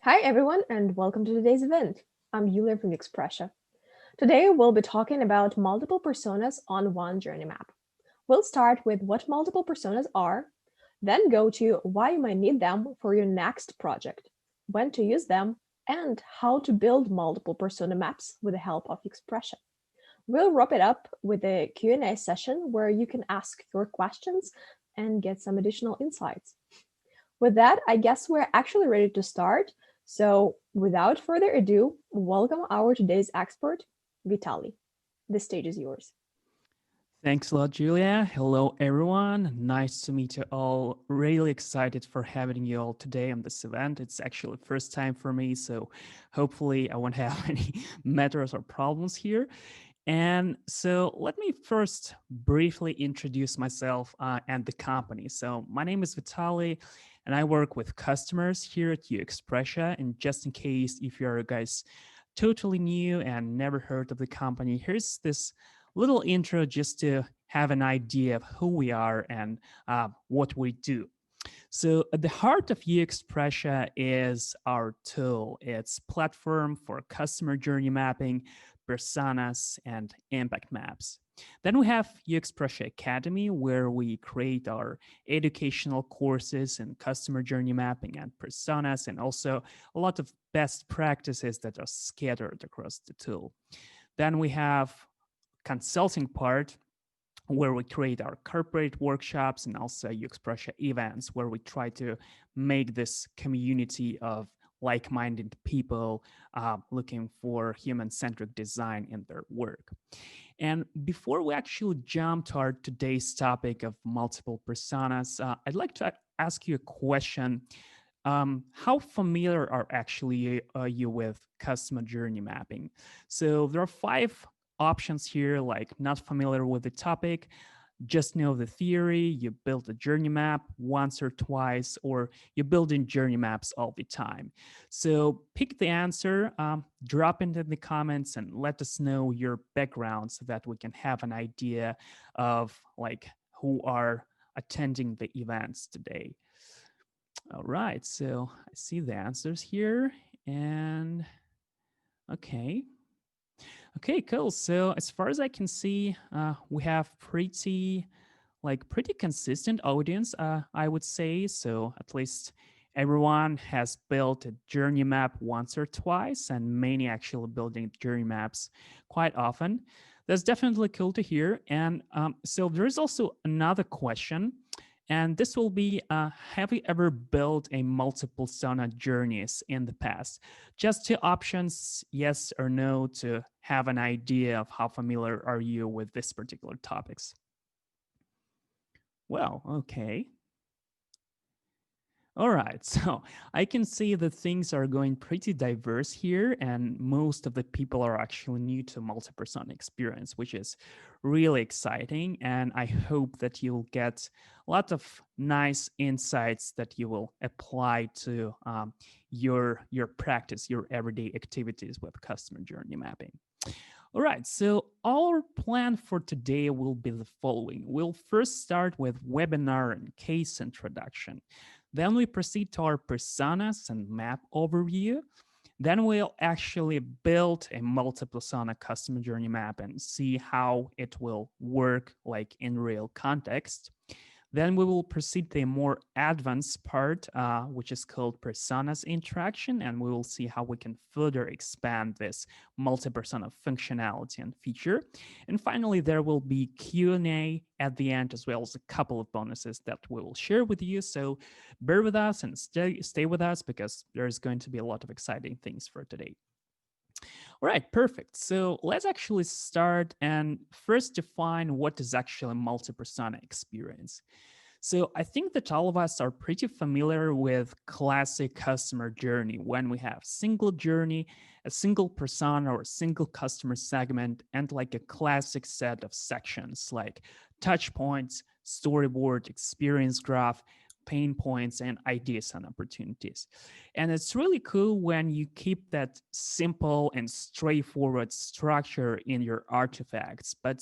Hi, everyone, and welcome to today's event. I'm Yulia from UXPressia. Today, we'll be talking about multiple personas on one journey map. We'll start with what multiple personas are, then go to why you might need them for your next project, when to use them, and how to build multiple persona maps with the help of UXPressia. We'll wrap it up with a Q&A session where you can ask your questions and get some additional insights. With that, I guess we're actually ready to start. So, without further ado, welcome our today's expert, Vitaly. The stage is yours. Thanks a lot, Julia. Hello, everyone. Nice to meet you all. Really excited for having you all today on this event. It's actually the first time for me, so hopefully I won't have any matters or problems here. And so let me first briefly introduce myself and the company. So my name is Vitaly, and I work with customers here at UXPressia. And just in case if you're guys totally new and never heard of the company, here's this little intro just to have an idea of who we are and what we do. So at the heart of UXPressia is our tool. It's platform for customer journey mapping, personas, and impact maps. Then we have UXPressia Academy, where we create our educational courses in customer journey mapping and personas, and also a lot of best practices that are scattered across the tool. Then we have consulting part where we create our corporate workshops and also UXPressia events where we try to make this community of like-minded people looking for human-centric design in their work. And before we actually jump to our today's topic of multiple personas, I'd like to ask you a question. How familiar are actually you with customer journey mapping? So there are 5 options here, like not familiar with the topic, just know the theory, you build a journey map once or twice, or you're building journey maps all the time. So pick the answer, drop it in the comments, and let us know your background so that we can have an idea of like who are attending the events today. All right, so I see the answers here, and okay. Okay, cool. So as far as I can see, we have pretty consistent audience, I would say. So at least everyone has built a journey map once or twice, and many actually building journey maps quite often. That's definitely cool to hear. And so there is also another question, and this will be, have you ever built a multiple persona journeys in the past? Just 2 options, yes or no, to have an idea of how familiar are you with this particular topics. Well, okay. All right, so I can see that things are going pretty diverse here, and most of the people are actually new to multi-persona experience, which is really exciting. And I hope that you'll get a lot of nice insights that you will apply to your practice, your everyday activities with customer journey mapping. All right, so our plan for today will be the following. We'll first start with webinar and case introduction. Then we proceed to our personas and map overview. Then we'll actually build a multi-persona customer journey map and see how it will work like in real context. Then we will proceed to a more advanced part, which is called personas interaction, and we will see how we can further expand this multi-persona functionality and feature. And finally, there will be Q&A at the end, as well as a couple of bonuses that we will share with you. So bear with us and stay with us because there's going to be a lot of exciting things for today. All right, perfect. So let's actually start and first define what is actually a multi-persona experience. So I think that all of us are pretty familiar with classic customer journey when we have single journey, a single persona or a single customer segment, and like a classic set of sections like touch points, storyboard, experience graph, pain points, and ideas and opportunities. And it's really cool when you keep that simple and straightforward structure in your artifacts. But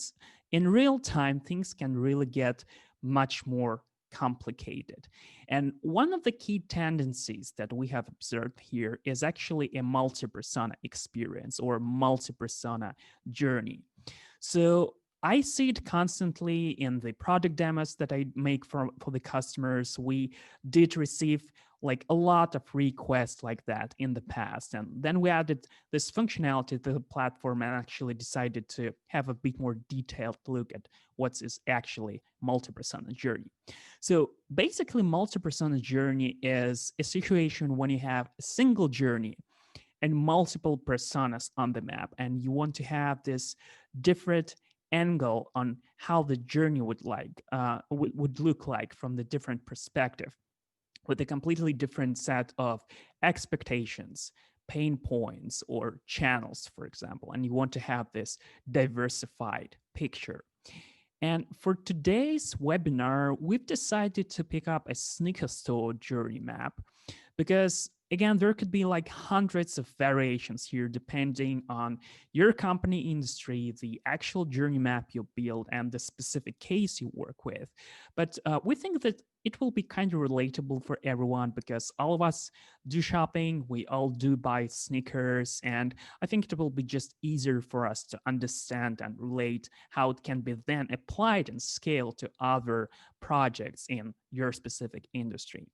in real time, things can really get much more complicated. And one of the key tendencies that we have observed here is actually a multi-persona experience or multi-persona journey. So I see it constantly in the product demos that I make for the customers. We did receive like a lot of requests like that in the past. And then we added this functionality to the platform and actually decided to have a bit more detailed look at what is actually multi-persona journey. So basically, multi-persona journey is a situation when you have a single journey and multiple personas on the map, and you want to have this different angle on how the journey would look like from the different perspective, with a completely different set of expectations, pain points, or channels, for example. And you want to have this diversified picture. And for today's webinar, we've decided to pick up a sneaker store journey map because, again, there could be like hundreds of variations here depending on your company industry, the actual journey map you build, and the specific case you work with. But we think that it will be kind of relatable for everyone because all of us do shopping, we all do buy sneakers, and I think it will be just easier for us to understand and relate how it can be then applied and scaled to other projects in your specific industry.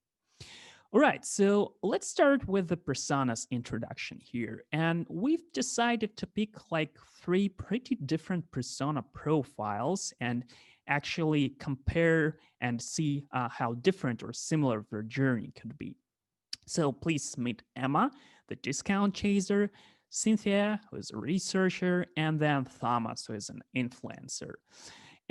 All right, so let's start with the personas introduction here. And we've decided to pick like three pretty different persona profiles and actually compare and see how different or similar their journey could be. So please meet Emma, the discount chaser, Cynthia, who is a researcher, and then Thomas, who is an influencer.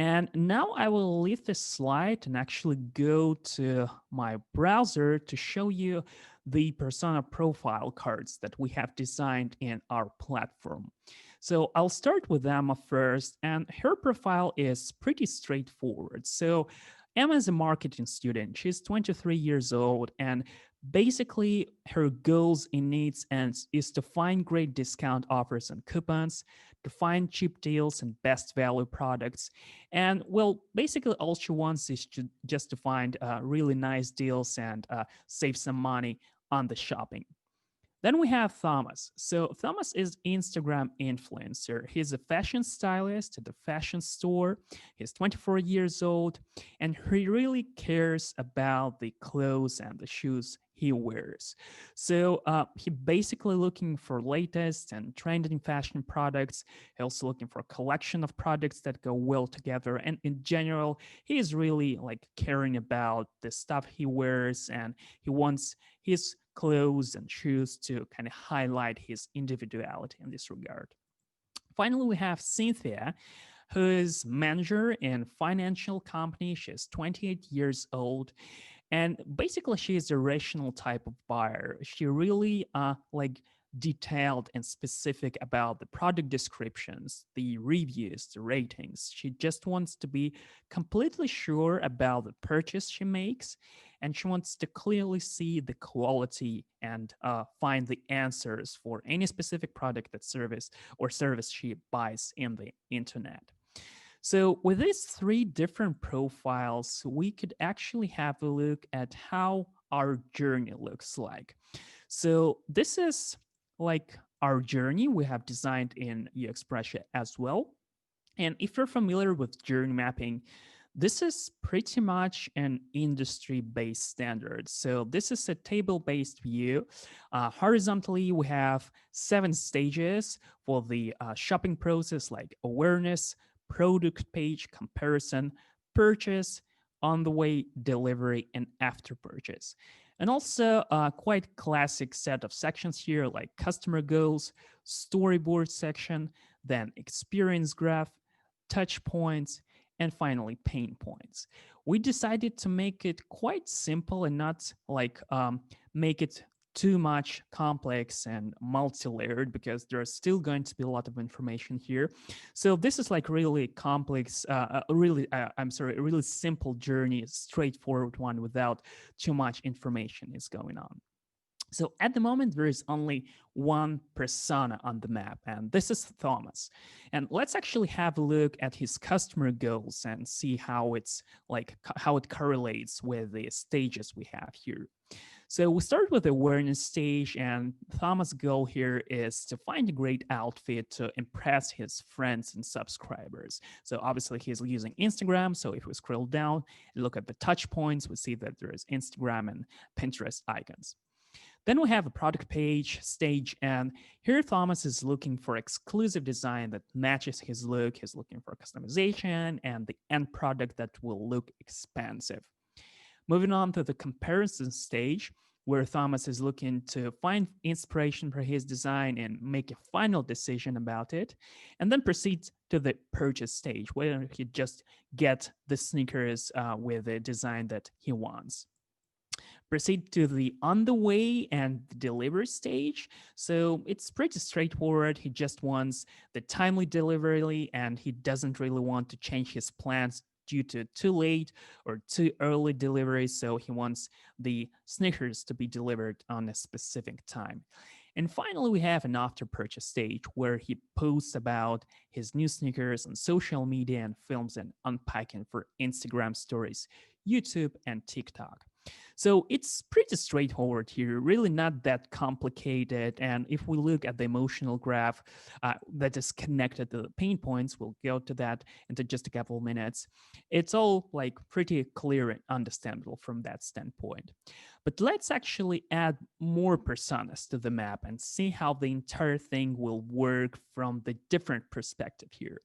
And now I will leave this slide and actually go to my browser to show you the persona profile cards that we have designed in our platform. So I'll start with Emma first, and her profile is pretty straightforward. So Emma is a marketing student. She's 23 years old, and basically her goals and needs and is to find great discount offers and coupons, to find cheap deals and best value products. And well, basically all she wants is just to find really nice deals and save some money on the shopping. Then we have Thomas. So Thomas is Instagram influencer. He's a fashion stylist at a fashion store. He's 24 years old, and he really cares about the clothes and the shoes he wears. So he basically looking for latest and trending fashion products. He's also looking for a collection of products that go well together. And in general, he is really like caring about the stuff he wears, and he wants his clothes and shoes to kind of highlight his individuality in this regard. Finally, we have Cynthia, who is manager in financial company. She's 28 years old. And basically, she is a rational type of buyer. She really like detailed and specific about the product descriptions, the reviews, the ratings. She just wants to be completely sure about the purchase she makes, and she wants to clearly see the quality and find the answers for any specific product that service she buys in the internet. So with these three different profiles, we could actually have a look at how our journey looks like. So this is like our journey we have designed in UXPressia as well. And if you're familiar with journey mapping, this is pretty much an industry-based standard. So this is a table-based view. Horizontally, we have 7 stages for the shopping process, like awareness, product page comparison, purchase, on the way delivery, and after purchase. And also a quite classic set of sections here, like customer goals, storyboard section, then experience graph, touch points, and finally pain points. We decided to make it quite simple and not like make it too much complex and multi-layered, because there's still going to be a lot of information here. So this is like really complex, a really simple journey, straightforward one without too much information is going on. So at the moment, there is only one persona on the map, and this is Thomas. And let's actually have a look at his customer goals and see how it's like how it correlates with the stages we have here. So we start with the awareness stage, and Thomas' goal here is to find a great outfit to impress his friends and subscribers. So obviously he's using Instagram. So if we scroll down and look at the touch points, we see that there is Instagram and Pinterest icons. Then we have a product page, stage, and here Thomas is looking for exclusive design that matches his look. He's looking for customization and the end product that will look expensive. Moving on to the comparison stage, where Thomas is looking to find inspiration for his design and make a final decision about it, and then proceeds to the purchase stage, where he just gets the sneakers with the design that he wants. Proceed to the on the way and the delivery stage. So it's pretty straightforward. He just wants the timely delivery and he doesn't really want to change his plans due to too late or too early delivery. So he wants the sneakers to be delivered on a specific time. And finally, we have an after purchase stage where he posts about his new sneakers on social media and films an unpacking for Instagram stories, YouTube, and TikTok. So it's pretty straightforward here, really not that complicated. And if we look at the emotional graph that is connected to the pain points, we'll go to that into just a couple of minutes. It's all like pretty clear and understandable from that standpoint. But let's actually add more personas to the map and see how the entire thing will work from the different perspective here.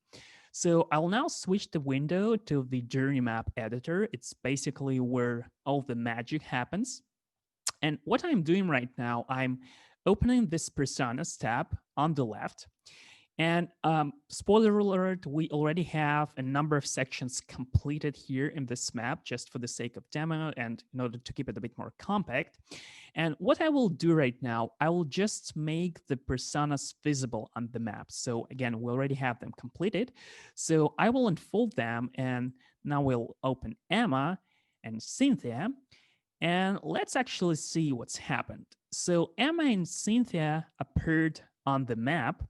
So I'll now switch the window to the journey map editor. It's basically where all the magic happens. And what I'm doing right now, I'm opening this personas tab on the left. And spoiler alert, we already have a number of sections completed here in this map just for the sake of demo and in order to keep it a bit more compact. And what I will do right now, I will just make the personas visible on the map. So again, we already have them completed. So I will unfold them and now we'll open Emma and Cynthia. And let's actually see what's happened. So Emma and Cynthia appeared on the map.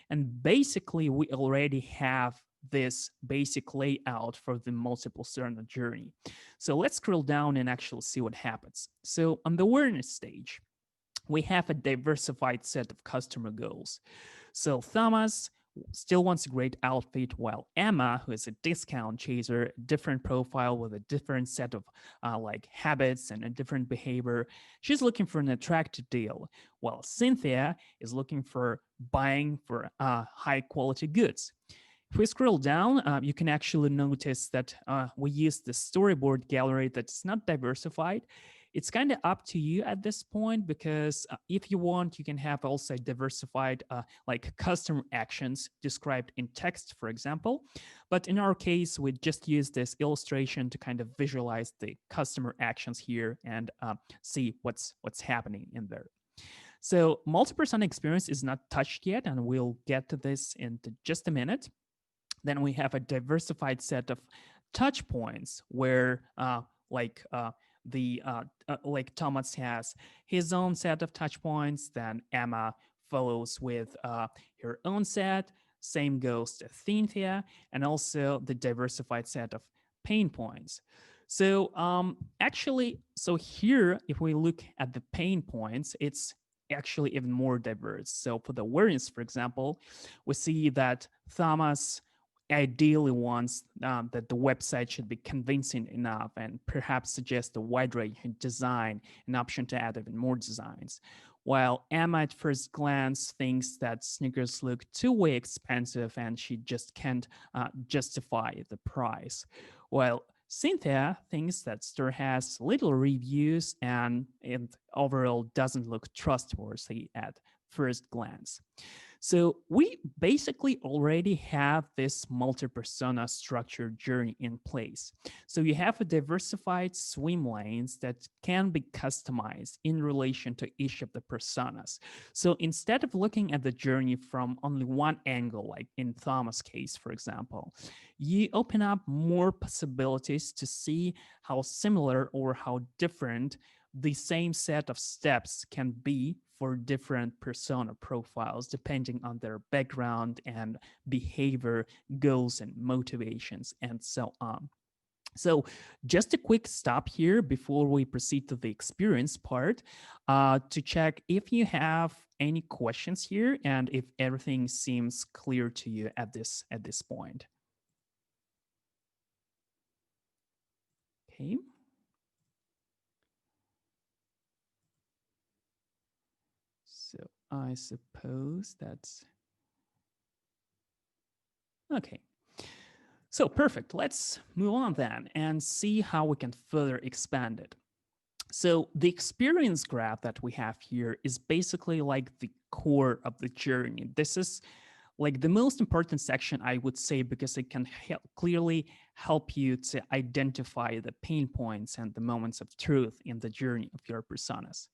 And basically, we already have this basic layout for the multiple persona journey. So let's scroll down and actually see what happens. So on the awareness stage, we have a diversified set of customer goals. So Thomas still wants a great outfit, while Emma, who is a discount chaser, a different profile with a different set of like habits and a different behavior, she's looking for an attractive deal, while Cynthia is looking for buying for high quality goods. If we scroll down, you can actually notice that we use the storyboard gallery that's not diversified. It's kind of up to you at this point because if you want, you can have also diversified like custom actions described in text, for example. But in our case, we just use this illustration to kind of visualize the customer actions here and see what's happening in there. So multi-persona experience is not touched yet, and we'll get to this in just a minute. Then we have a diversified set of touch points where like Thomas has his own set of touch points, then Emma follows with her own set. Same goes to Cynthia, and also the diversified set of pain points. So so here, if we look at the pain points, it's actually even more diverse. So for the awareness, for example, we see that Thomas ideally wants that the website should be convincing enough and perhaps suggest a wide range of design, an option to add even more designs. While Emma at first glance thinks that sneakers look too way expensive and she just can't justify the price. While Cynthia thinks that store has little reviews and it overall doesn't look trustworthy at first glance. So we basically already have this multi-persona structured journey in place. So you have a diversified swim lanes that can be customized in relation to each of the personas. So instead of looking at the journey from only one angle, like in Thomas' case, for example, you open up more possibilities to see how similar or how different the same set of steps can be for different persona profiles depending on their background and behavior, goals, and motivations, and so on. So, just a quick stop here before we proceed to the experience part to check if you have any questions here and if everything seems clear to you at this point. Okay. So I suppose that's okay. So perfect. Let's move on then and see how we can further expand it. So the experience graph that we have here is basically like the core of the journey. This is like the most important section, I would say, because it can clearly help you to identify the pain points and the moments of truth in the journey of your personas.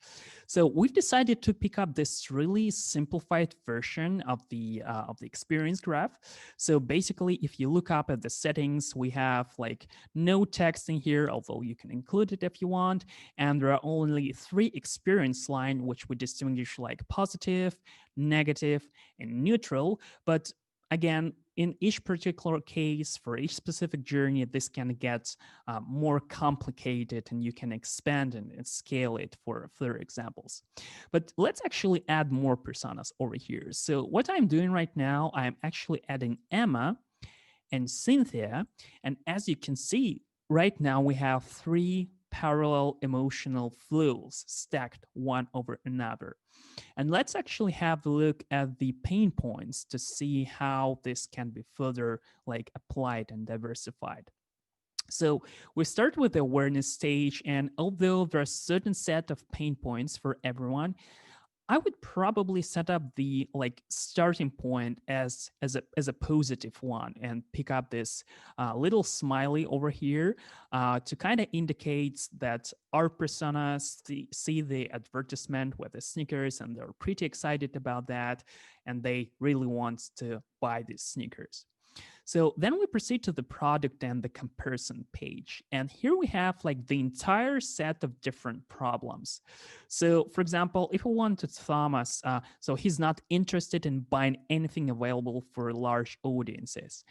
So we've decided to pick up this really simplified version of the experience graph. So basically, if you look up at the settings, we have like no text in here, although you can include it if you want, and there are only 3 experience line which we distinguish like positive, negative, and neutral. But again, in each particular case, for each specific journey, this can get more complicated and you can expand and scale it for further examples. But let's actually add more personas over here. So what I'm doing right now, I'm actually adding Emma and Cynthia. And as you can see, right now we have 3 parallel emotional flows stacked one over another. And let's actually have a look at the pain points to see how this can be further like applied and diversified. So we start with the awareness stage, and although there are a certain set of pain points for everyone, I would probably set up the like starting point as a positive one and pick up this little smiley over here to kind of indicate that our personas see the advertisement with the sneakers and they're pretty excited about that and they really want to buy these sneakers. So then we proceed to the product and the comparison page. And here we have like the entire set of different problems. So for example, if we want to Thomas, so he's not interested in buying anything available for large audiences.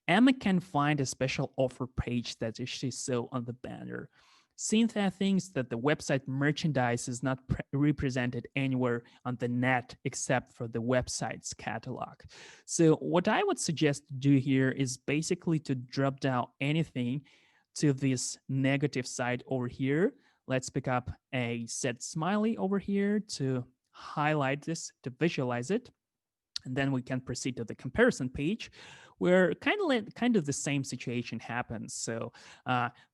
Emma can find a special offer page that she saw on the banner. Cynthia thinks that the website merchandise is not represented anywhere on the net except for the website's catalog. So what I would suggest to do here is basically to drop down anything to this negative side over here. Let's pick up a set smiley over here to highlight this, to visualize it. And then we can proceed to the comparison page where kind of the same situation happens. So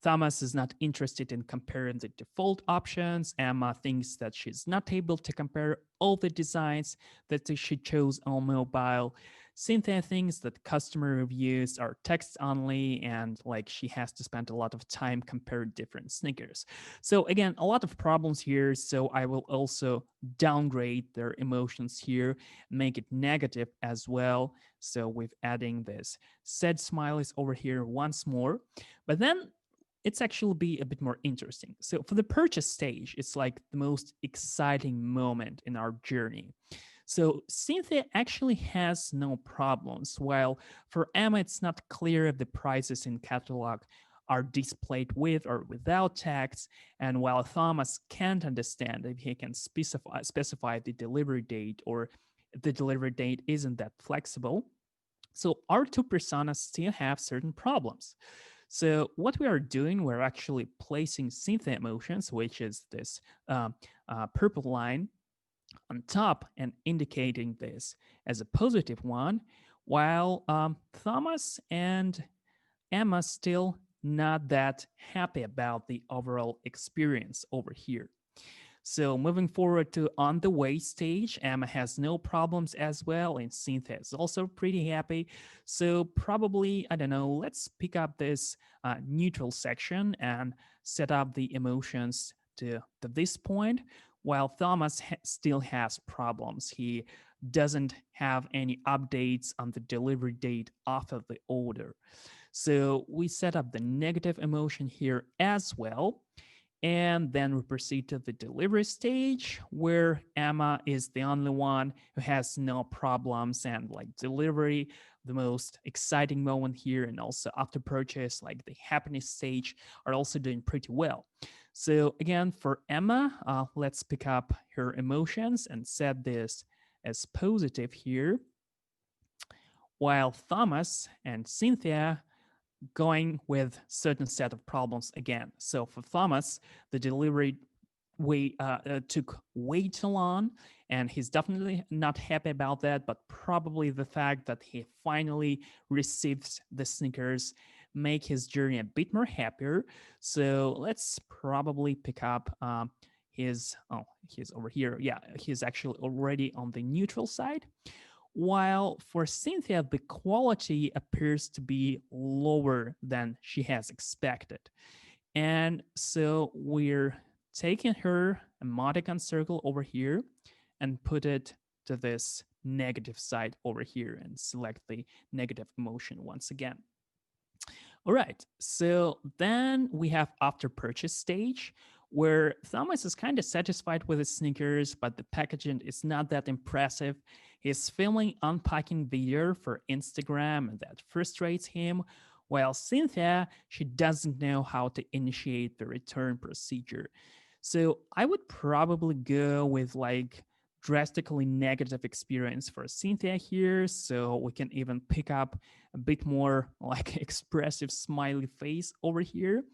Thomas is not interested in comparing the default options. Emma thinks that she's not able to compare all the designs that she chose on mobile. Cynthia thinks that customer reviews are text only and like she has to spend a lot of time comparing different sneakers. So again, a lot of problems here. So I will also downgrade their emotions here, make it negative as well. So with adding this sad smileys over here once more, but then it's actually be a bit more interesting. So for the purchase stage, it's like the most exciting moment in our journey. So Cynthia actually has no problems, while for Emma, it's not clear if the prices in catalog are displayed with or without text. And while Thomas can't understand if he can specify the delivery date or the delivery date isn't that flexible. So our 2 personas still have certain problems. So what we are doing, we're actually placing Cynthia emotions, which is this purple line on top and indicating this as a positive one, while Thomas and Emma still not that happy about the overall experience over here. So moving forward to on the way stage, Emma has no problems as well, and Cynthia is also pretty happy. So probably, I don't know, let's pick up this neutral section and set up the emotions to this point, while Thomas still has problems. He doesn't have any updates on the delivery date after the order. So we set up the negative emotion here as well. And then we proceed to the delivery stage where Emma is the only one who has no problems and like delivery, the most exciting moment here, and also after purchase, like the happiness stage, are also doing pretty well. So again, for Emma, let's pick up her emotions and set this as positive here, while Thomas and Cynthia going with certain set of problems again. So for Thomas, the delivery took way too long, and he's definitely not happy about that. But probably the fact that he finally receives the sneakers make his journey a bit more happier. So let's probably pick up he's over here. Yeah, he's actually already on the neutral side. While for Cynthia, the quality appears to be lower than she has expected. And so we're taking her emoticon circle over here and put it to this negative side over here and select the negative emotion once again. All right, so then we have after purchase stage where Thomas is kind of satisfied with his sneakers, but the packaging is not that impressive. He's filming unpacking video for Instagram and that frustrates him, while Cynthia, she doesn't know how to initiate the return procedure. So I would probably go with like drastically negative experience for Cynthia here, so we can even pick up a bit more like expressive smiley face over here.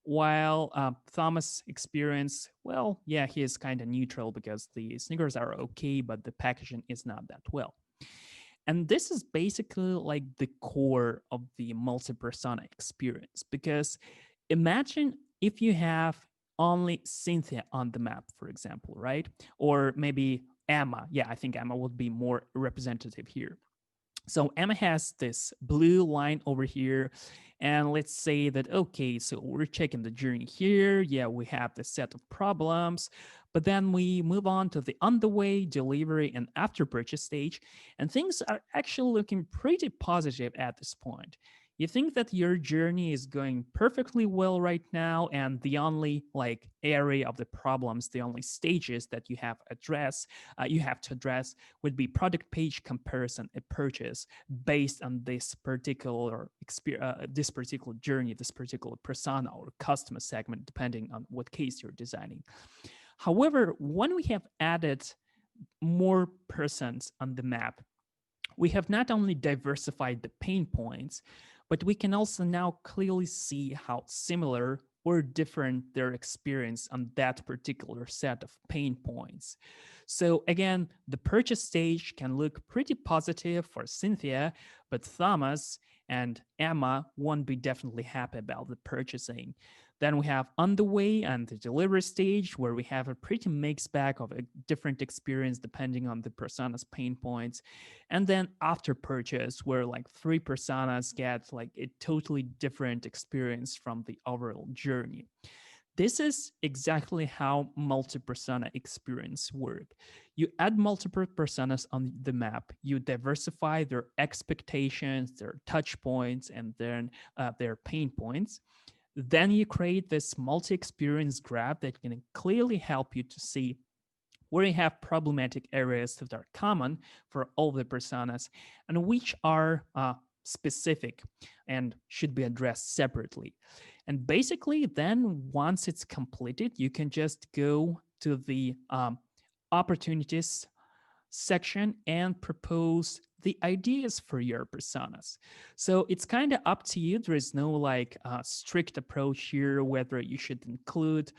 While Thomas experience, well, yeah, he is kind of neutral because the sneakers are okay, but the packaging is not that well. And this is basically like the core of the multi-persona experience because imagine if you have only Cynthia on the map, for example, right? Or maybe Emma. Yeah, I think Emma would be more representative here. So Emma has this blue line over here. And let's say that, okay, so we're checking the journey here. Yeah, we have the set of problems. But then we move on to the on the way, delivery, and after purchase stage. And things are actually looking pretty positive at this point. You think that your journey is going perfectly well right now, and the only like area of the problems, the only stages that you have to address would be product page comparison a purchase based on this particular journey, this particular persona or customer segment, depending on what case you're designing. However, when we have added more persons on the map, we have not only diversified the pain points, but we can also now clearly see how similar or different their experience on that particular set of pain points. So again, the purchase stage can look pretty positive for Cynthia, but Thomas and Emma won't be definitely happy about the purchasing. Then we have on the way and the delivery stage where we have a pretty mixed bag of a different experience depending on the persona's pain points. And then after purchase where like three personas get like a totally different experience from the overall journey. This is exactly how multi-persona experience work. You add multiple personas on the map, you diversify their expectations, their touch points, and then their pain points. Then you create this multi-experience graph that can clearly help you to see where you have problematic areas that are common for all the personas and which are specific and should be addressed separately. And basically, then once it's completed, you can just go to the opportunities section and propose the ideas for your personas. So it's kind of up to you. There is no like strict approach here whether you should include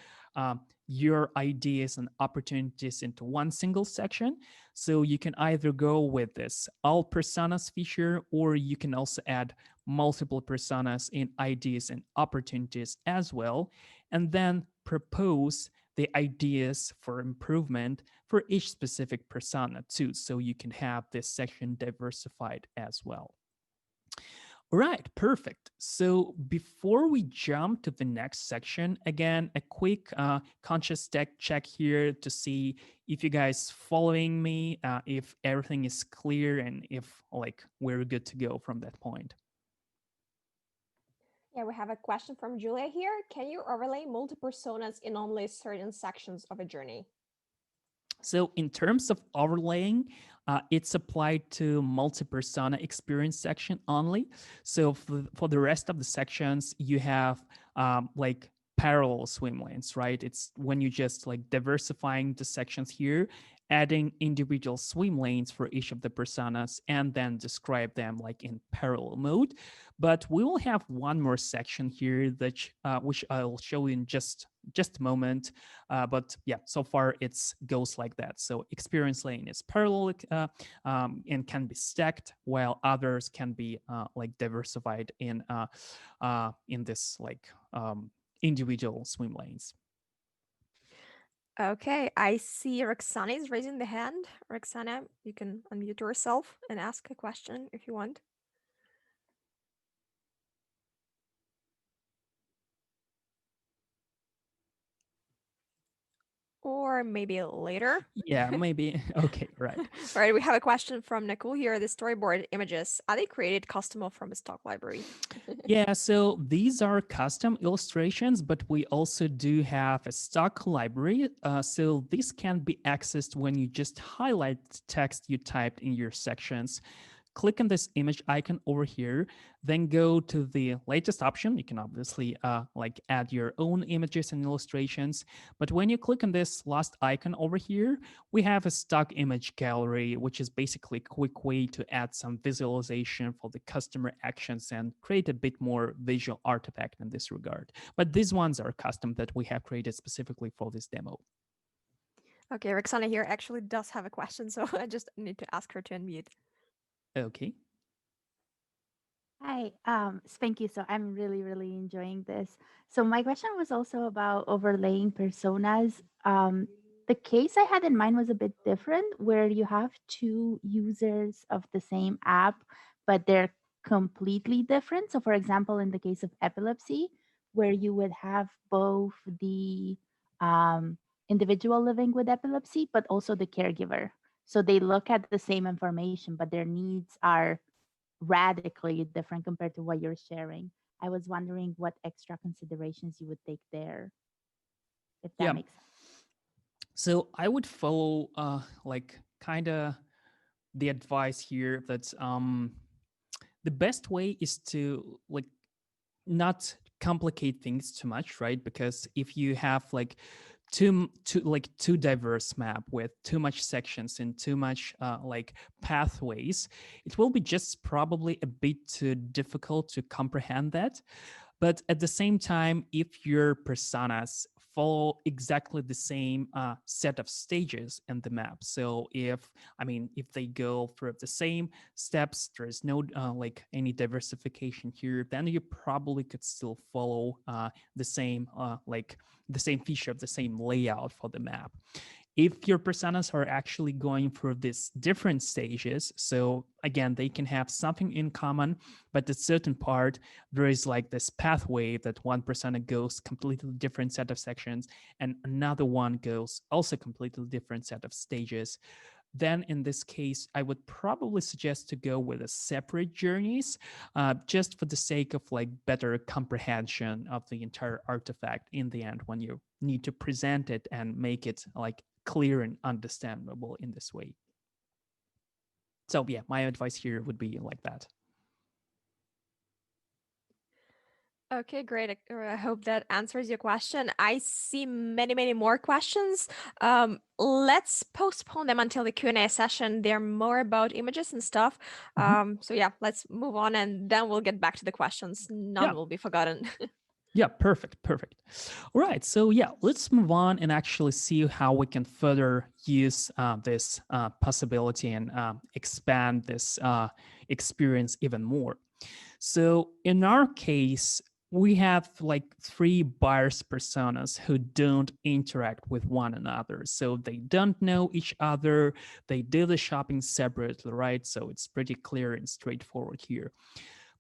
your ideas and opportunities into one single section. So you can either go with this all personas feature, or you can also add multiple personas in ideas and opportunities as well, and then propose the ideas for improvement for each specific persona too, so you can have this section diversified as well. All right, perfect. So before we jump to the next section, again, a quick conscious tech check here to see if you guys following me, if everything is clear, and if like we're good to go from that point. Yeah, we have a question from Julia here. Can you overlay multi-personas in only certain sections of a journey? So in terms of overlaying, it's applied to multi-persona experience section only. So for the rest of the sections, you have like parallel swim lanes, right? It's when you just like diversifying the sections here, adding individual swim lanes for each of the personas, and then describe them like in parallel mode. But we will have one more section here that which I'll show you in just a moment. But yeah, so far it's goes like that. So experience lane is parallel and can be stacked, while others can be like diversified in this like individual swim lanes. Okay, I see Roxana is raising the hand. Roxana, you can unmute yourself and ask a question if you want. Or maybe later. Yeah, maybe. Okay, right. All right, we have a question from Nicole here. The storyboard images, are they created custom or from a stock library? Yeah, so these are custom illustrations, but we also do have a stock library. So this can be accessed when you just highlight the text you typed in your sections. Click on this image icon over here, then go to the latest option. You can obviously like add your own images and illustrations. But when you click on this last icon over here, we have a stock image gallery, which is basically a quick way to add some visualization for the customer actions and create a bit more visual artifact in this regard. But these ones are custom that we have created specifically for this demo. Okay, Roxana here actually does have a question, so I just need to ask her to unmute. Okay. Hi, thank you. So I'm really, really enjoying this. So my question was also about overlaying personas. The case I had in mind was a bit different, where you have two users of the same app, but they're completely different. So, for example, in the case of epilepsy, where you would have both the um, individual living with epilepsy, but also the caregiver. So they look at the same information, but their needs are radically different compared to what you're sharing. I was wondering what extra considerations you would take there, if that Yeah. makes sense. So I would follow like kind of the advice here that the best way is to like not complicate things too much, right? Because if you have like too diverse map with too much sections and too much like pathways, it will be just probably a bit too difficult to comprehend that. But at the same time, if your personas follow exactly the same set of stages in the map, so if they go through the same steps, there is no like any diversification here, then you probably could still follow the same feature of the same layout for the map. If your personas are actually going through these different stages, so again, they can have something in common, but at a certain part, there is like this pathway that one persona goes completely different set of sections, and another one goes also completely different set of stages. Then in this case, I would probably suggest to go with a separate journeys, just for the sake of like better comprehension of the entire artifact in the end when you need to present it and make it like clear and understandable in this way. So yeah, my advice here would be like that. Okay, great. I hope that answers your question. I see many, many more questions. Let's postpone them until the Q&A session. They're more about images and stuff. So yeah, let's move on and then we'll get back to the questions. None Yeah. will be forgotten. Yeah, perfect. All right, so yeah, let's move on and actually see how we can further use this possibility and expand this experience even more. So in our case, we have like three buyers personas who don't interact with one another. So they don't know each other. They do the shopping separately, right? So it's pretty clear and straightforward here.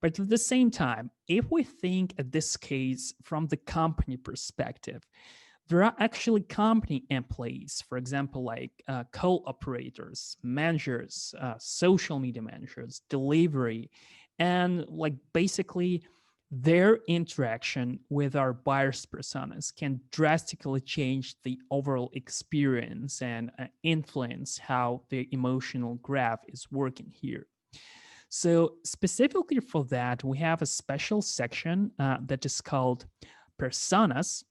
But at the same time, if we think at this case from the company perspective, there are actually company employees, for example, like call operators, managers, social media managers, delivery, and like basically their interaction with our buyers' personas can drastically change the overall experience and influence how the emotional graph is working here. So, specifically for that, we have a special section that is called personas,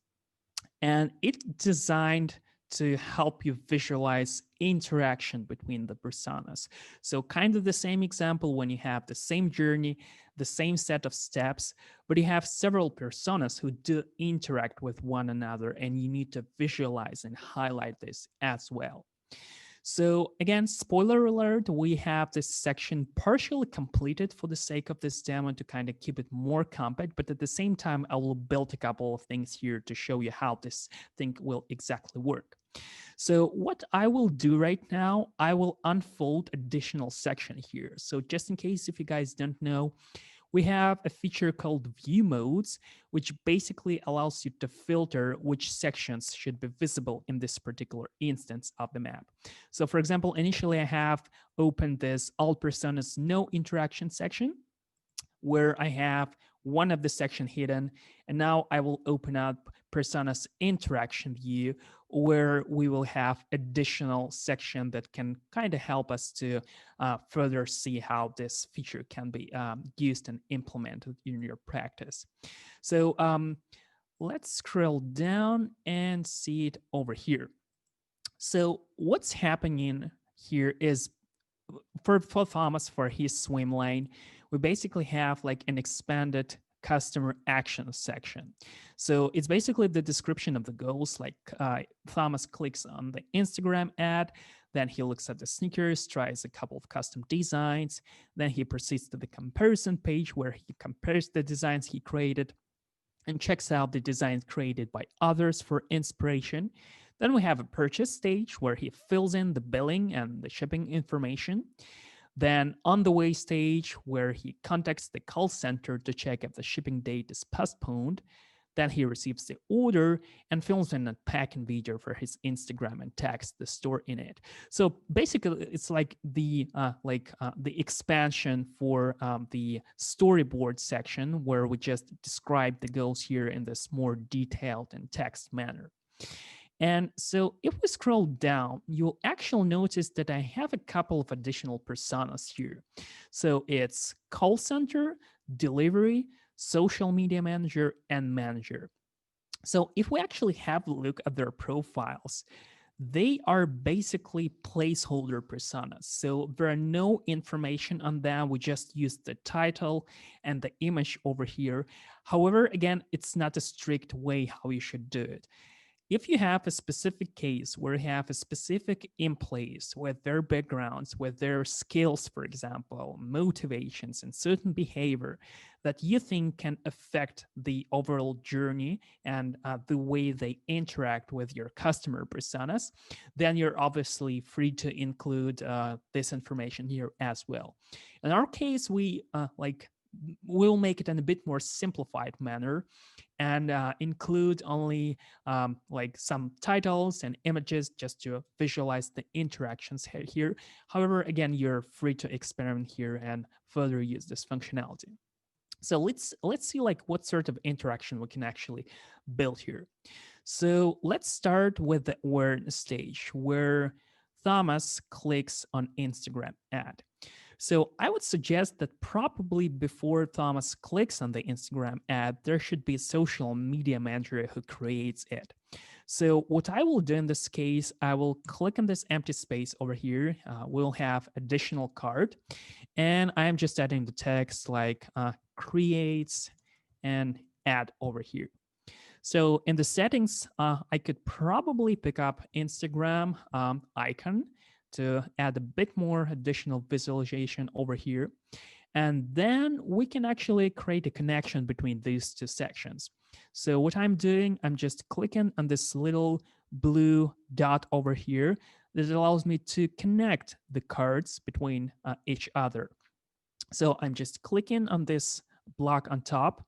and it's designed to help you visualize interaction between the personas. So kind of the same example when you have the same journey, the same set of steps, but you have several personas who do interact with one another, and you need to visualize and highlight this as well. So again, spoiler alert, we have this section partially completed for the sake of this demo to kind of keep it more compact, but at the same time, I will build a couple of things here to show you how this thing will exactly work. So what I will do right now, I will unfold additional section here. So just in case if you guys don't know, we have a feature called view modes, which basically allows you to filter which sections should be visible in this particular instance of the map. So for example, initially I have opened this all personas no interaction section, where I have one of the section hidden. And now I will open up personas interaction view, where we will have additional section that can kind of help us to further see how this feature can be used and implemented in your practice. So let's scroll down and see it over here. So what's happening here is for Thomas, for his swim lane, we basically have like an expanded customer action section. So it's basically the description of the goals, like Thomas clicks on the Instagram ad, then he looks at the sneakers, tries a couple of custom designs, then he proceeds to the comparison page where he compares the designs he created and checks out the designs created by others for inspiration. Then we have a purchase stage where he fills in the billing and the shipping information. Then on the way stage where he contacts the call center to check if the shipping date is postponed. Then he receives the order and films in a packing video for his Instagram and tags the store in it. So basically, it's like the expansion for the storyboard section, where we just describe the goals here in this more detailed and text manner. And so if we scroll down, you'll actually notice that I have a couple of additional personas here. So it's call center, delivery, social media manager, and manager. So if we actually have a look at their profiles, they are basically placeholder personas. So there are no information on them. We just use the title and the image over here. However, again, it's not a strict way how you should do it. If you have a specific case where you have a specific employees with their backgrounds, with their skills, for example, motivations and certain behavior that you think can affect the overall journey and the way they interact with your customer personas, then you're obviously free to include this information here as well. In our case, we'll make it in a bit more simplified manner and include only like some titles and images just to visualize the interactions here. However, again, you're free to experiment here and further use this functionality. So let's see like what sort of interaction we can actually build here. So let's start with the awareness stage where Thomas clicks on Instagram ad. So I would suggest that probably before Thomas clicks on the Instagram ad, there should be a social media manager who creates it. So what I will do in this case, I will click on this empty space over here. We'll have additional card, and I'm just adding the text like creates and add over here. So in the settings, I could probably pick up Instagram icon to add a bit more additional visualization over here. And then we can actually create a connection between these two sections. So what I'm doing, I'm just clicking on this little blue dot over here that allows me to connect the cards between each other. So I'm just clicking on this block on top,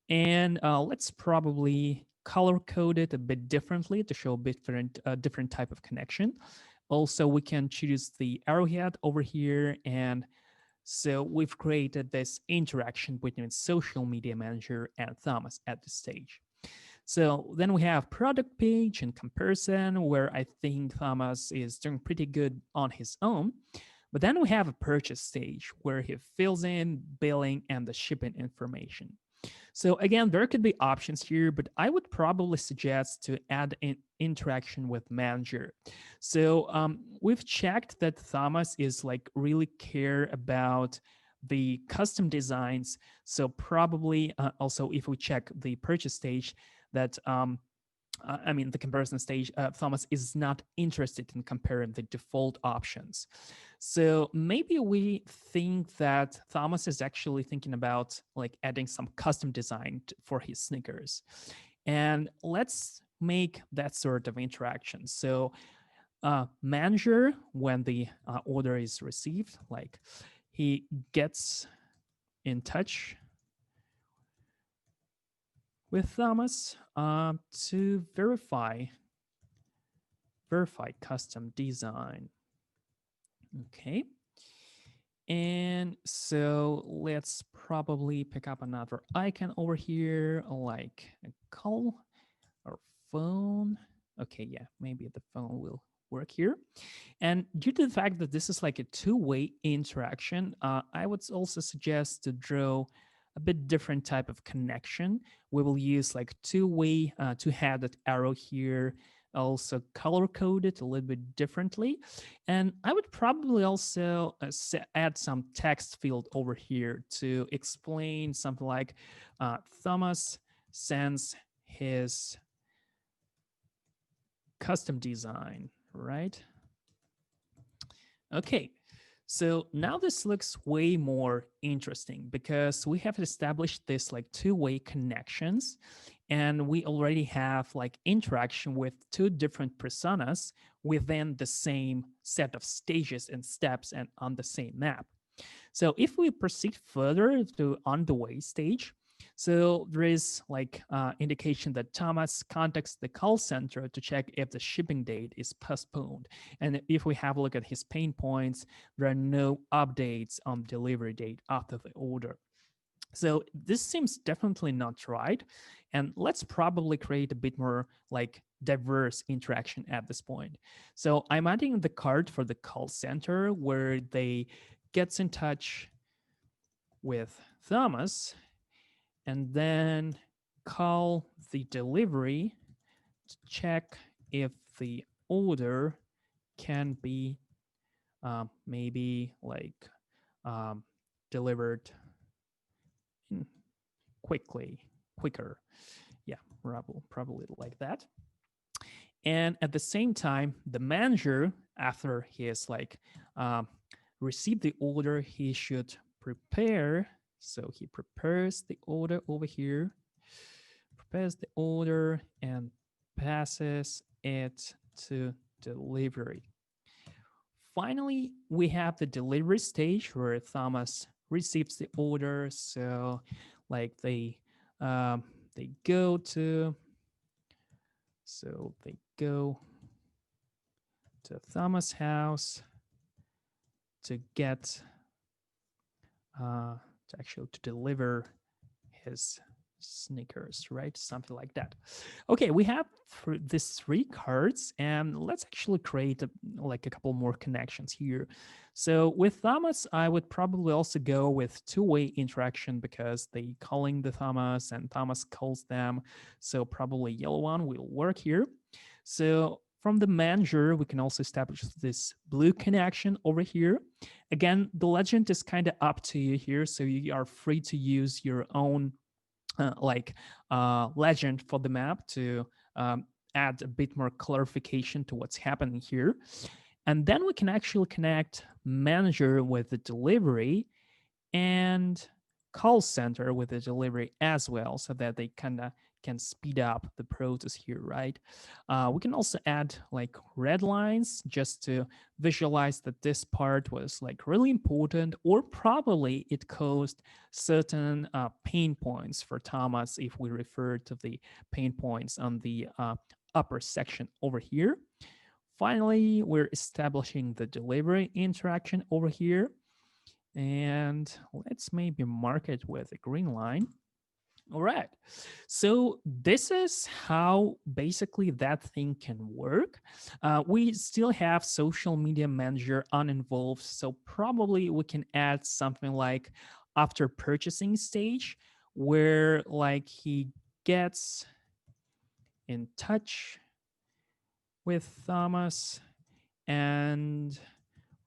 and let's probably color code it a bit differently to show a different type of connection. Also, we can choose the arrowhead over here and So we've created this interaction between social media manager and Thomas at this stage. So then we have product page and comparison, where I think Thomas is doing pretty good on his own. But then we have a purchase stage where he fills in billing and the shipping information. So again, there could be options here, but I would probably suggest to add an interaction with manager. So we've checked that Thomas is like really care about the custom designs. So probably also if we check the purchase stage, that I mean, the comparison stage, Thomas is not interested in comparing the default options. So maybe we think that Thomas is actually thinking about like adding some custom design for his sneakers. And let's make that sort of interaction. So manager, when the order is received, like he gets in touch with Thomas to verify custom design. Okay. And so let's probably pick up another icon over here, like a call or phone. Okay, yeah, maybe the phone will work here. And due to the fact that this is like a two-way interaction, I would also suggest to draw a bit different type of connection. We will use like two-way, two-headed arrow here, also color code it a little bit differently. And I would probably also add some text field over here to explain something like Thomas sends his custom design, right? Okay, so now this looks way more interesting because we have established this like two-way connections, and we already have like interaction with two different personas within the same set of stages and steps and on the same map. So if we proceed further to on the way stage, so there is like indication that Thomas contacts the call center to check if the shipping date is postponed. And if we have a look at his pain points, there are no updates on delivery date after the order. So this seems definitely not right. And let's probably create a bit more like diverse interaction at this point. So I'm adding the card for the call center where they gets in touch with Thomas and then call the delivery to check if the order can be maybe like um, delivered quicker. Yeah, probably like that. And at the same time, the manager, after he has like received the order, he should prepare. So he prepares the order over here, prepares the order and passes it to delivery. Finally, we have the delivery stage where Thomas receives the order. So like they go to Thomas' house to get to deliver his sneakers, right? Something like that. Okay, we have these three cards, and let's actually create like a couple more connections here. So with Thomas, I would probably also go with two-way interaction because they calling the Thomas and Thomas calls them. So probably yellow one will work here. So from the manager, we can also establish this blue connection over here. Again, the legend is kind of up to you here, so you are free to use your own legend for the map to add a bit more clarification to what's happening here. And then we can actually connect manager with the delivery and call center with the delivery as well, so that they kind of can speed up the process here, right? We can also add like red lines just to visualize that this part was like really important, or probably it caused certain pain points for Thomas if we refer to the pain points on the upper section over here. Finally, we're establishing the delivery interaction over here. And let's maybe mark it with a green line. All right. So this is how basically that thing can work. We still have social media manager uninvolved. So probably we can add something like after purchasing stage where like he gets in touch with Thomas and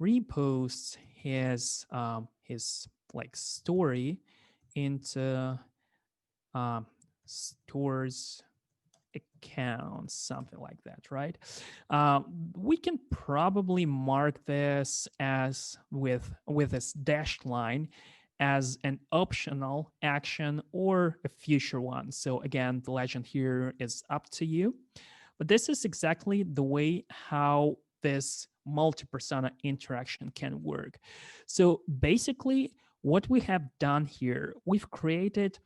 reposts his like story into um, stores account, something like that, right? We can probably mark this as with this dashed line as an optional action or a future one. So again, the legend here is up to you. But this is exactly the way how this multi-persona interaction can work. So basically, what we have done here, we've created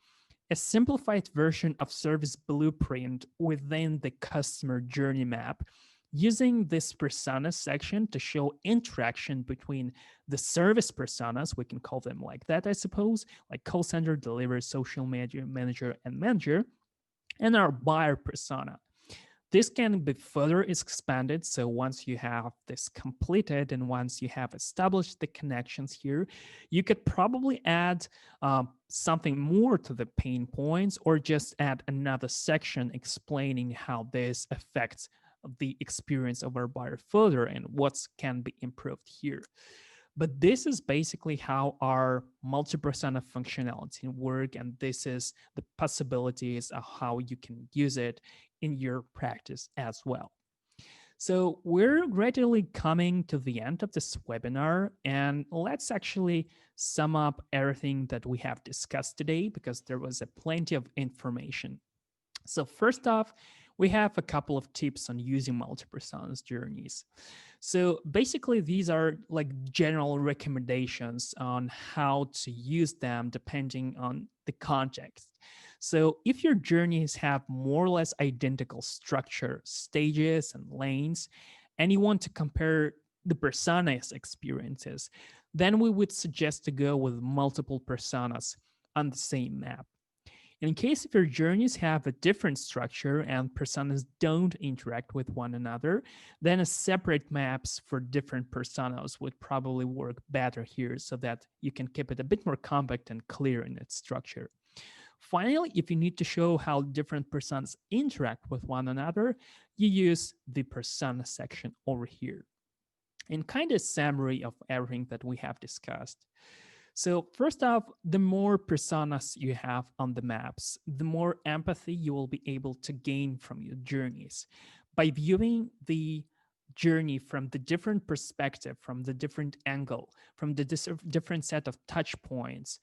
a simplified version of service blueprint within the customer journey map using this persona section to show interaction between the service personas, we can call them like that, I suppose, like call center, delivery, social media manager, and manager, and our buyer persona. This can be further expanded. So once you have this completed and once you have established the connections here, you could probably add something more to the pain points or just add another section explaining how this affects the experience of our buyer further and what can be improved here. But this is basically how our multi-persona functionality work, and this is the possibilities of how you can use it in your practice as well. So we're gradually coming to the end of this webinar, and let's actually sum up everything that we have discussed today because there was a plenty of information. So first off, we have a couple of tips on using multi-personas journeys. So basically, these are like general recommendations on how to use them depending on the context. So if your journeys have more or less identical structure, stages, and lanes, and you want to compare the personas experiences, then we would suggest to go with multiple personas on the same map. In case if your journeys have a different structure and personas don't interact with one another, then a separate maps for different personas would probably work better here so that you can keep it a bit more compact and clear in its structure. Finally, if you need to show how different personas interact with one another, you use the persona section over here. And kind of summary of everything that we have discussed. So first off, the more personas you have on the maps, the more empathy you will be able to gain from your journeys. By viewing the journey from the different perspective, from the different angle, from the different set of touch points,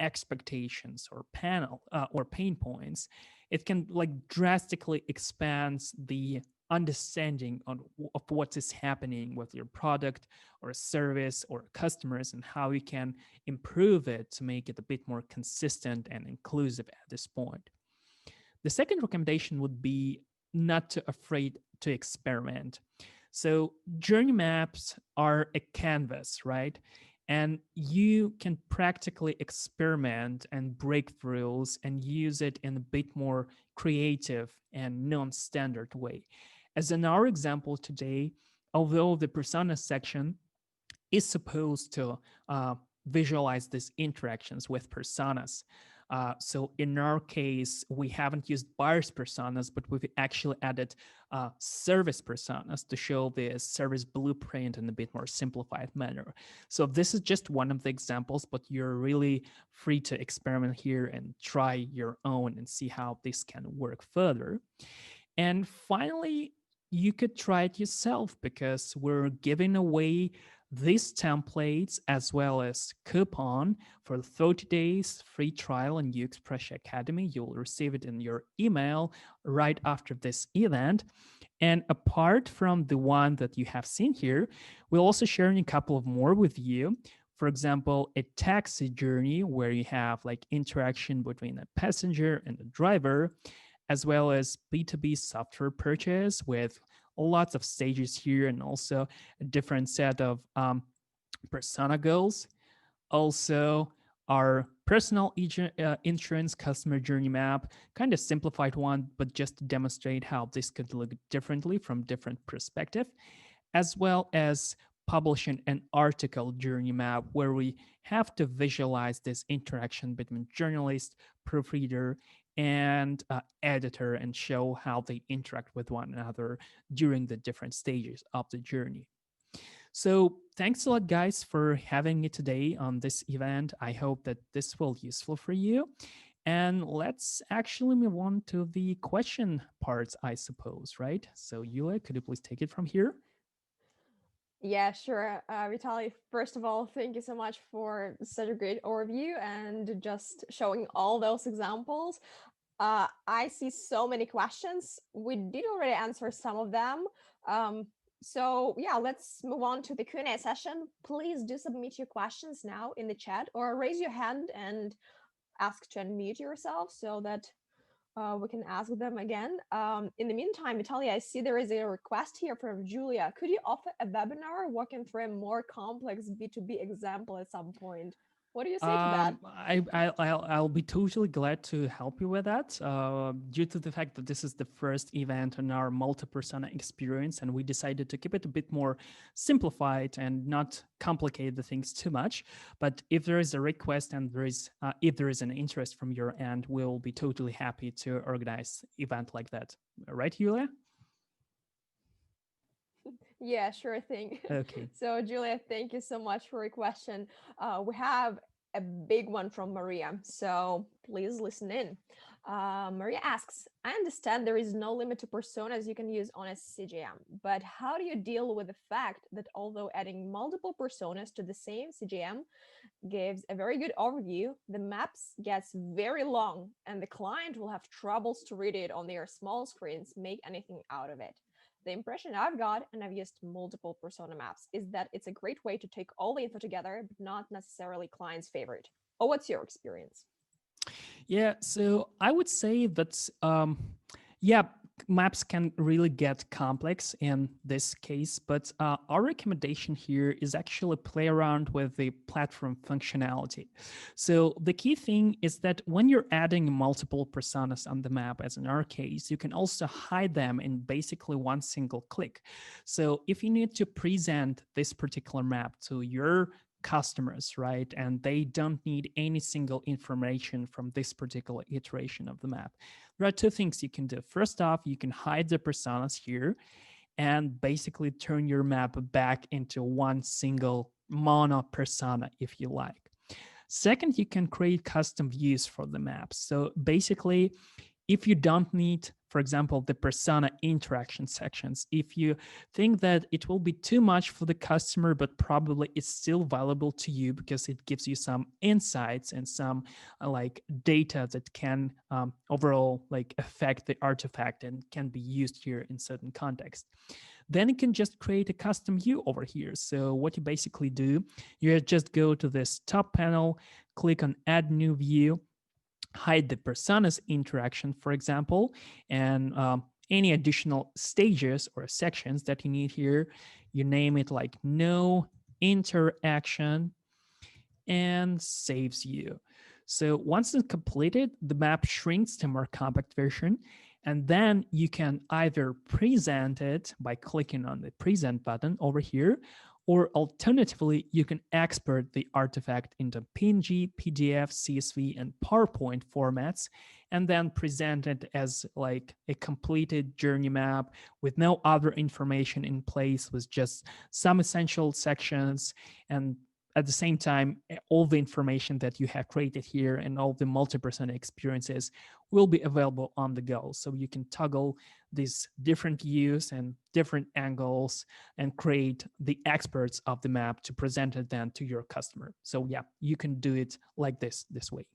expectations, or panel or pain points, it can like drastically expands the understanding of what is happening with your product or a service or customers and how you can improve it to make it a bit more consistent and inclusive at this point. The second recommendation would be not to afraid to experiment. So journey maps are a canvas, right? And you can practically experiment and break rules and use it in a bit more creative and non-standard way. As in our example today, although the persona section is supposed to visualize these interactions with personas. So in our case, we haven't used buyers personas, but we've actually added service personas to show the service blueprint in a bit more simplified manner. So this is just one of the examples, but you're really free to experiment here and try your own and see how this can work further. And finally, you could try it yourself because we're giving away these templates as well as coupon for 30 days free trial in UXPressia Academy. You'll receive it in your email right after this event. And apart from the one that you have seen here, we're also sharing a couple of more with you. For example, a taxi journey where you have like interaction between a passenger and a driver, as well as B2B software purchase with lots of stages here and also a different set of persona goals. Also, our personal insurance customer journey map, kind of simplified one, but just to demonstrate how this could look differently from different perspective, as well as publishing an article journey map where we have to visualize this interaction between journalist, proofreader, and editor and show how they interact with one another during the different stages of the journey. So thanks a lot, guys, for having me today on this event. I hope that this will be useful for you. And let's actually move on to the question parts, I suppose, right? So Yulia, could you please take it from here? Yeah, sure. Vitaly, first of all, thank you so much for such a great overview and just showing all those examples. I see so many questions. We did already answer some of them. Um, so yeah, let's move on to the Q&A session. Please do submit your questions now in the chat or raise your hand and ask to unmute yourself so that we can ask them again. In the meantime, Italia, I see there is a request here from Julia. Could you offer a webinar walking through a more complex B2B example at some point? What do you say to that? I'll be totally glad to help you with that. Due to the fact that this is the first event in our multi-persona experience, and we decided to keep it a bit more simplified and not complicate the things too much. But if there is a request and if there is an interest from your end, we'll be totally happy to organize event like that. Right, Yulia? Yeah, sure thing. Okay. So, Julia, thank you so much for your question. We have a big one from Maria, so please listen in. Maria asks, I understand there is no limit to personas you can use on a CGM, but how do you deal with the fact that although adding multiple personas to the same CGM gives a very good overview, the maps gets very long and the client will have troubles to read it on their small screens, make anything out of it. The impression I've got, and I've used multiple persona maps, is that it's a great way to take all the info together, but not necessarily client's favorite. Oh, what's your experience? Yeah, so I would say that yeah, maps can really get complex in this case, but our recommendation here is actually play around with the platform functionality. So the key thing is that when you're adding multiple personas on the map, as in our case, you can also hide them in basically one single click. So if you need to present this particular map to your customers, right? And they don't need any single information from this particular iteration of the map. There are two things you can do. First off, you can hide the personas here and basically turn your map back into one single mono persona if you like. Second, you can create custom views for the map. So basically, if you don't need, for example, the persona interaction sections, if you think that it will be too much for the customer, but probably it's still valuable to you because it gives you some insights and some like data that can overall like affect the artifact and can be used here in certain context, then you can just create a custom view over here. So what you basically do, you just go to this top panel, click on add new view, hide the personas interaction, for example, and any additional stages or sections that you need here. You name it like no interaction and saves you. So once it's completed, the map shrinks to a more compact version, and then you can either present it by clicking on the present button over here, or alternatively, you can export the artifact into PNG, PDF, CSV, and PowerPoint formats, and then present it as like a completed journey map with no other information in place, with just some essential sections, and at the same time, all the information that you have created here and all the multi-persona experiences will be available on the go. So you can toggle these different views and different angles and create the experts of the map to present it then to your customer. So yeah, you can do it like this way.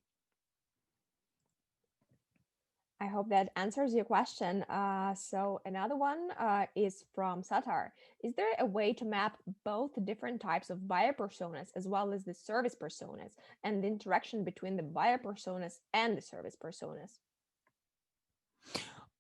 I hope that answers your question. So another one is from Satar. Is there a way to map both different types of buyer personas as well as the service personas and the interaction between the buyer personas and the service personas?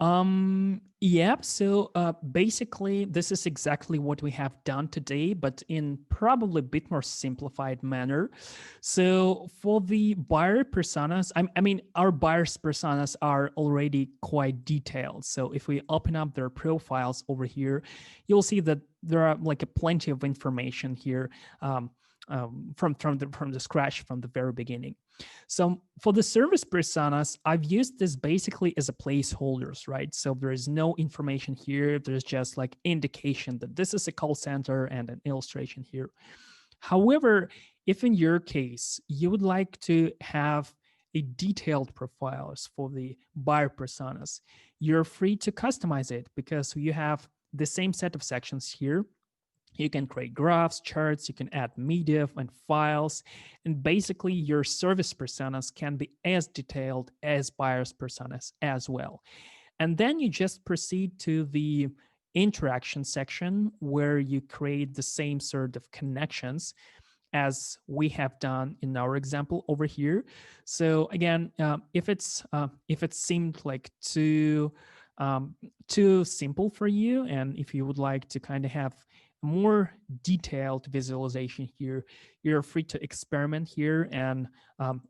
Yeah, so basically this is exactly what we have done today, but in probably a bit more simplified manner. So for the buyer personas, I mean, our buyers personas are already quite detailed. So if we open up their profiles over here, you'll see that there are like a plenty of information here um, from the scratch from the very beginning. So for the service personas, I've used this basically as a placeholders, right? So there is no information here. There's just like indication that this is a call center and an illustration here. However, if in your case you would like to have a detailed profiles for the buyer personas, you're free to customize it because you have the same set of sections here. You can create graphs, charts, you can add media and files, and basically your service personas can be as detailed as buyers personas as well. And then you just proceed to the interaction section where you create the same sort of connections as we have done in our example over here. So again, if it seemed like too simple for you, and if you would like to kind of have more detailed visualization here, you're free to experiment here. And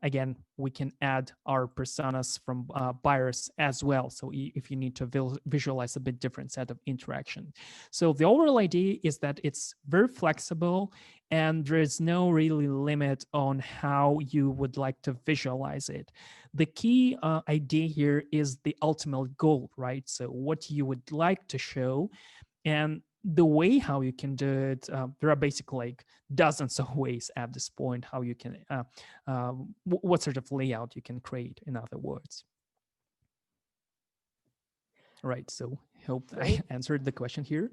again, we can add our personas from buyers as well. So if you need to visualize a bit different set of interaction. So the overall idea is that it's very flexible and there is no really limit on how you would like to visualize it. The key idea here is the ultimate goal, right? So what you would like to show, and the way how you can do it, there are basically like dozens of ways at this point how you can what sort of layout you can create, in other words. Right, so hope I Great. answered the question here.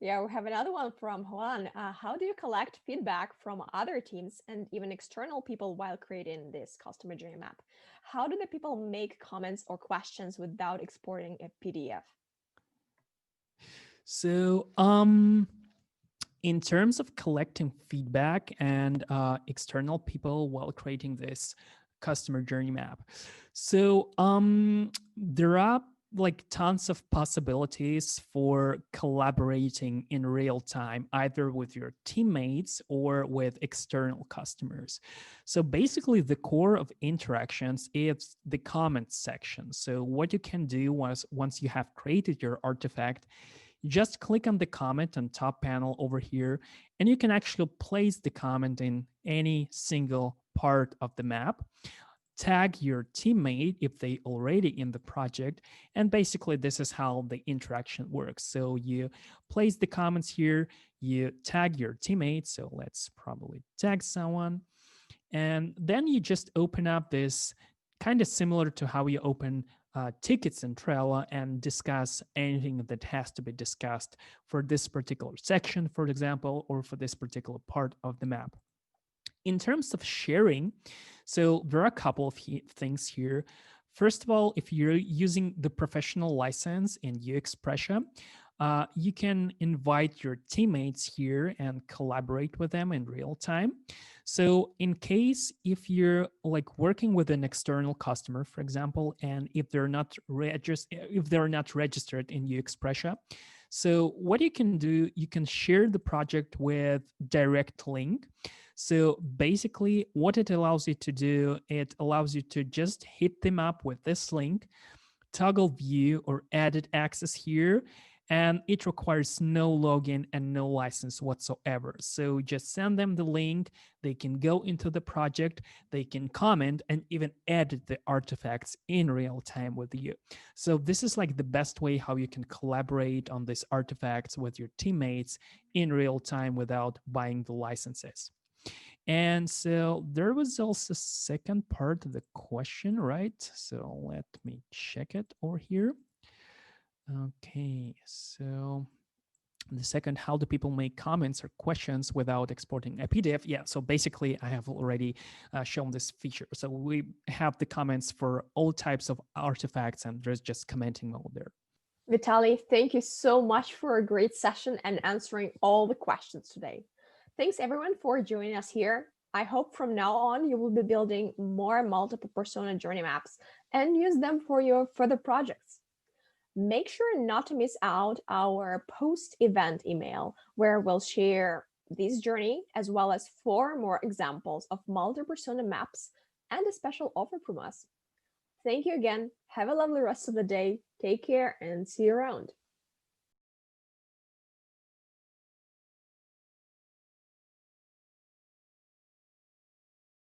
Yeah, we have another one from Juan. How do you collect feedback from other teams and even external people while creating this customer journey map? How do the people make comments or questions without exporting a PDF? So in terms of collecting feedback and external people while creating this customer journey map, so there are like tons of possibilities for collaborating in real time, either with your teammates or with external customers. So basically the core of interactions is the comments section. So what you can do once you have created your artifact, you just click on the comment on top panel over here, and you can actually place the comment in any single part of the map. Tag your teammate if they already in the project, and basically this is how the interaction works. So you place the comments here, you tag your teammate, so let's probably tag someone, and then you just open up this, kind of similar to how you open tickets in Trello and discuss anything that has to be discussed for this particular section, for example, or for this particular part of the map. In terms of sharing, so there are a couple of things here. First of all, if you're using the professional license in UXPressia, you can invite your teammates here and collaborate with them in real time. So in case if you're like working with an external customer, for example, and if they're not registered in UXPressia, so what you can do, you can share the project with direct link. So basically what it allows you to do, it allows you to just hit them up with this link, toggle view or edit access here, and it requires no login and no license whatsoever. So just send them the link, they can go into the project, they can comment and even edit the artifacts in real time with you. So this is like the best way how you can collaborate on these artifacts with your teammates in real time without buying the licenses. And so there was also a second part of the question, right? So let me check it over here. Okay, so the second, how do people make comments or questions without exporting a PDF? Yeah, so basically I have already shown this feature. So we have the comments for all types of artifacts and there's just commenting mode there. Vitaly, thank you so much for a great session and answering all the questions today. Thanks everyone for joining us here. I hope from now on you will be building more multiple persona journey maps and use them for your further projects. Make sure not to miss out our post-event email, where we'll share this journey as well as 4 more examples of multi-persona maps and a special offer from us. Thank you again. Have a lovely rest of the day. Take care and see you around.